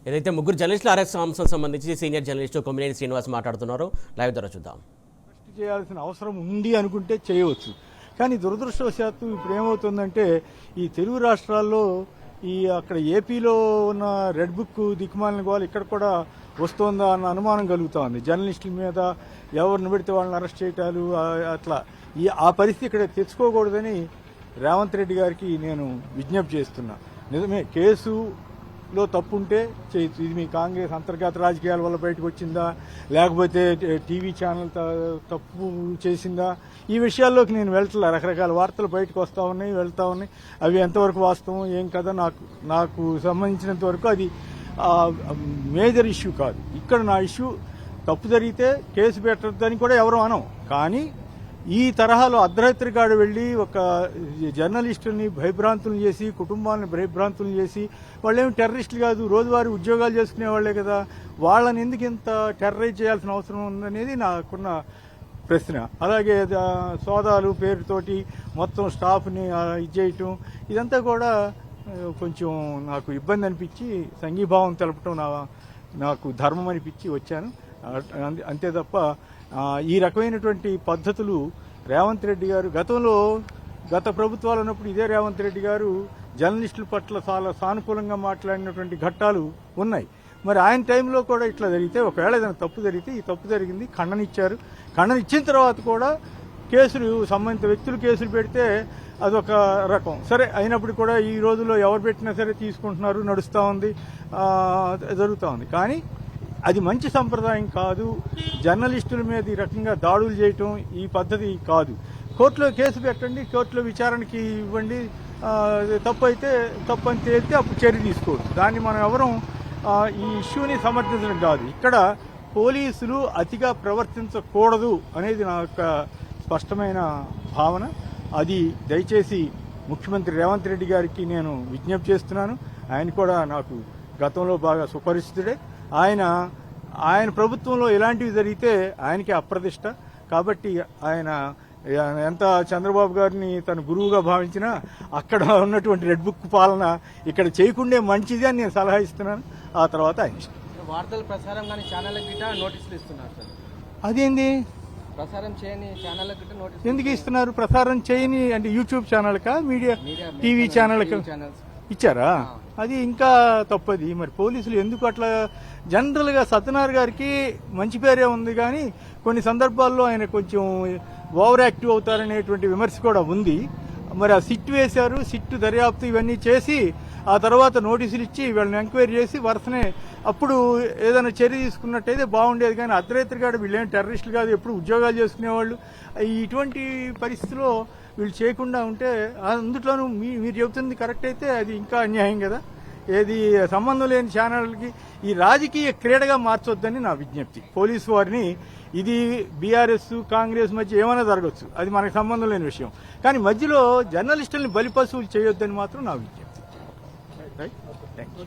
ఏదైతే ముగ్గురు జర్నలిస్టుల అరెస్ట్ అంశం సంబంధించి సీనియర్ జర్నలిస్టు కొమ్మినేని శ్రీనివాస్ మాట్లాడుతున్నారు. లైవ్ ద్వారా చూద్దాం. అరెస్ట్ చేయాల్సిన అవసరం ఉంది అనుకుంటే చేయవచ్చు, కానీ దురదృష్టవశాత్తు ఇప్పుడు ఏమవుతుందంటే ఈ తెలుగు రాష్ట్రాల్లో అక్కడ ఏపీలో ఉన్న రెడ్ బుక్ దిక్కుమాలిన గోల ఇక్కడ కూడా వస్తుందా అన్న అనుమానం కలుగుతూ ఉంది. జర్నలిస్టుల మీద ఎవరిని పెడితే వాళ్ళని అరెస్ట్ చేయటాలు అట్లా ఆ పరిస్థితి ఇక్కడ తెచ్చుకోకూడదని రేవంత్ రెడ్డి గారికి నేను విజ్ఞప్తి చేస్తున్నా. నిజమే, కేసులో తప్పుంటే చేయొచ్చు. ఇది మీ కాంగ్రెస్ అంతర్గత రాజకీయాల వల్ల బయటకు వచ్చిందా, లేకపోతే టీవీ ఛానల్ తప్పు చేసిందా, ఈ విషయాల్లోకి నేను వెళ్తలే. రకరకాల వార్తలు బయటకు వస్తూ ఉన్నాయి, వెళ్తూ ఉన్నాయి. అవి ఎంతవరకు వాస్తవం ఏం కదా నాకు సంబంధించినంత వరకు అది మేజర్ ఇష్యూ కాదు. ఇక్కడ నా ఇష్యూ తప్పు జరిగితే కేసు పెట్టద్దని కూడా ఎవరు అనం, కానీ ఈ తరహాలో అర్ధరాత్రిగాడు వెళ్లి ఒక జర్నలిస్టుల్ని భయభ్రాంతులు చేసి, కుటుంబాలను భయభ్రాంతులు చేసి, వాళ్ళేమి టెర్రరిస్టులు కాదు, రోజువారీ ఉద్యోగాలు చేసుకునే వాళ్లే కదా, వాళ్ళని ఎందుకు ఇంత టెర్రరైజ్ చేయాల్సిన అవసరం ఉందనేది నాకున్న ప్రశ్న. అలాగే సోదాలు పేరుతోటి మొత్తం స్టాఫ్ని ఇది చేయటం, ఇదంతా కూడా కొంచెం నాకు ఇబ్బంది అనిపించి సంఘీభావం తెలపటం నాకు ధర్మం అనిపించి వచ్చాను. అంతే తప్ప ఈ రకమైనటువంటి పద్ధతులు రేవంత్ రెడ్డి గారు గత ప్రభుత్వాలు ఉన్నప్పుడు ఇదే రేవంత్ రెడ్డి గారు జర్నలిస్టుల పట్ల చాలా సానుకూలంగా మాట్లాడినటువంటి ఘట్టాలు ఉన్నాయి. మరి ఆయన టైంలో కూడా ఇట్లా జరిగితే, ఒకవేళ ఏదైనా తప్పు జరిగితే ఈ తప్పు జరిగింది ఖండన ఇచ్చారు. ఖండన ఇచ్చిన తర్వాత కూడా కేసులు సంబంధిత వ్యక్తులు కేసులు పెడితే అదొక రకం. సరే, అయినప్పుడు కూడా ఈ రోజుల్లో ఎవరు పెట్టినా సరే తీసుకుంటున్నారు, నడుస్తూ ఉంది, జరుగుతూ ఉంది. కానీ అది మంచి సంప్రదాయం కాదు. జర్నలిస్టుల మీద ఈ రకంగా దాడులు చేయటం ఈ పద్ధతి కాదు. కోర్టులో కేసు పెట్టండి, కోర్టులో విచారణకి ఇవ్వండి, తప్పు అయితే తప్పు అని తేలితే అప్పుడు చర్య తీసుకోవచ్చు. దాన్ని మనం ఎవరం ఈ ఇష్యూని సమర్థించడం కాదు. ఇక్కడ పోలీసులు అతిగా ప్రవర్తించకూడదు అనేది నా యొక్క స్పష్టమైన భావన. అది దయచేసి ముఖ్యమంత్రి రేవంత్ రెడ్డి గారికి నేను విజ్ఞప్తి చేస్తున్నాను. ఆయన కూడా నాకు గతంలో బాగా సుపరిచితుడే. ఆయన ప్రభుత్వంలో ఇలాంటివి జరిగితే ఆయనకి అప్రతిష్ట. కాబట్టి ఆయన ఎంత చంద్రబాబు గారిని తన గురువుగా భావించినా అక్కడ ఉన్నటువంటి రెడ్ బుక్ పాలన ఇక్కడ చేయకుండే మంచిది అని నేను సలహా ఇస్తున్నాను. ఆ తర్వాత ఆయన ఇష్టం. వార్తల ప్రసారం కానీ ఛానళ్ళకి గిట్ట నోటీసులు ఇస్తున్నారు సార్. అదేంది ప్రసారం చేయని ఛానళ్ళకి గిట్ట నోటీస్ ఎందుకు ఇస్తున్నారు? ప్రసారం చేయని అంటే యూట్యూబ్ ఛానల్కా, మీడియా టీవీ ఛానల్కా ఇచ్చారా? అది ఇంకా తప్పది. మరి పోలీసులు ఎందుకు అట్లా? జనరల్ గా సత్యనారాయణ గారికి మంచి పేరే ఉంది, కానీ కొన్ని సందర్భాల్లో ఆయన కొంచెం ఓవర్ యాక్టివ్ అవుతారనేటువంటి విమర్శ కూడా ఉంది. మరి ఆ సిట్ వేశారు, సిట్ దర్యాప్తు ఇవన్నీ చేసి ఆ తర్వాత నోటీసులు ఇచ్చి వీళ్ళని ఎంక్వైరీ చేసి వరుసనే అప్పుడు ఏదైనా చర్య తీసుకున్నట్టయితే బాగుండేది. కానీ అర్ధరాత్రిగాడు వీళ్ళేం టెర్రరిస్టులు కాదు, ఎప్పుడు ఉద్యోగాలు చేసుకునేవాళ్ళు. ఇటువంటి పరిస్థితిలో వీళ్ళు చేయకుండా ఉంటే, అందులోనూ మీరు చెబుతుంది కరెక్ట్ అయితే అది ఇంకా అన్యాయం కదా. ఏది సంబంధం లేని ఛానళ్ళకి ఈ రాజకీయ క్రీడగా మార్చొద్దని నా విజ్ఞప్తి. పోలీసు వారిని ఇది బీఆర్ఎస్ కాంగ్రెస్ మధ్య ఏమైనా జరగచ్చు, అది మనకు సంబంధం లేని విషయం. కానీ మధ్యలో జర్నలిస్టుల్ని బలిపశువులు చేయొద్దని మాత్రం నా విజ్ఞప్తి. Right, thank you.